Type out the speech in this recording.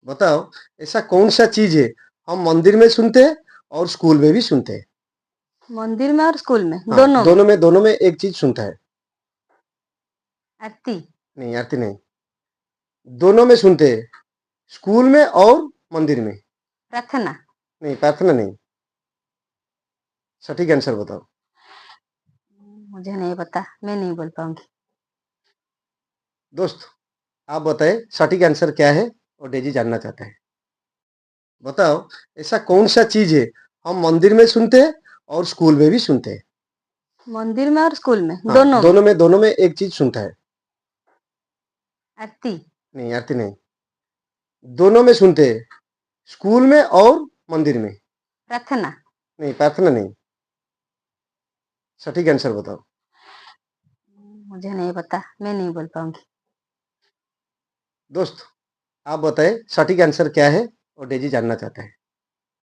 बताओ, ऐसा कौन सा चीज है हम मंदिर में सुनते हैं और स्कूल में भी सुनते हैं। मंदिर में और स्कूल में हाँ, दोनों में। दोनों में एक चीज सुनता है। आरती। नहीं, आरती नहीं। दोनों में सुनते हैं, स्कूल में और मंदिर में। प्रार्थना। नहीं, प्रार्थना नहीं। सटीक आंसर बताओ। मुझे नहीं पता, मैं नहीं बोल पाऊंगी। दोस्त, आप बताएं सटीक आंसर क्या है, और डेजी जानना चाहता है। बताओ, ऐसा कौन सा चीज है हम मंदिर में सुनते हैं और स्कूल में भी सुनते हैं। मंदिर में और स्कूल में हाँ, दोनों में। दोनों में एक चीज सुनता है। आरती। नहीं, आरती नहीं। दोनों में सुनते हैं, स्कूल में और मंदिर में। प्रार्थना। नहीं, प्रार्थना नहीं। सटीक आंसर बताओ। मुझे नहीं पता, मैं नहीं बोल पाऊंगी। दोस्त, आप बताएं सटीक आंसर क्या है, और डेजी जानना चाहता है।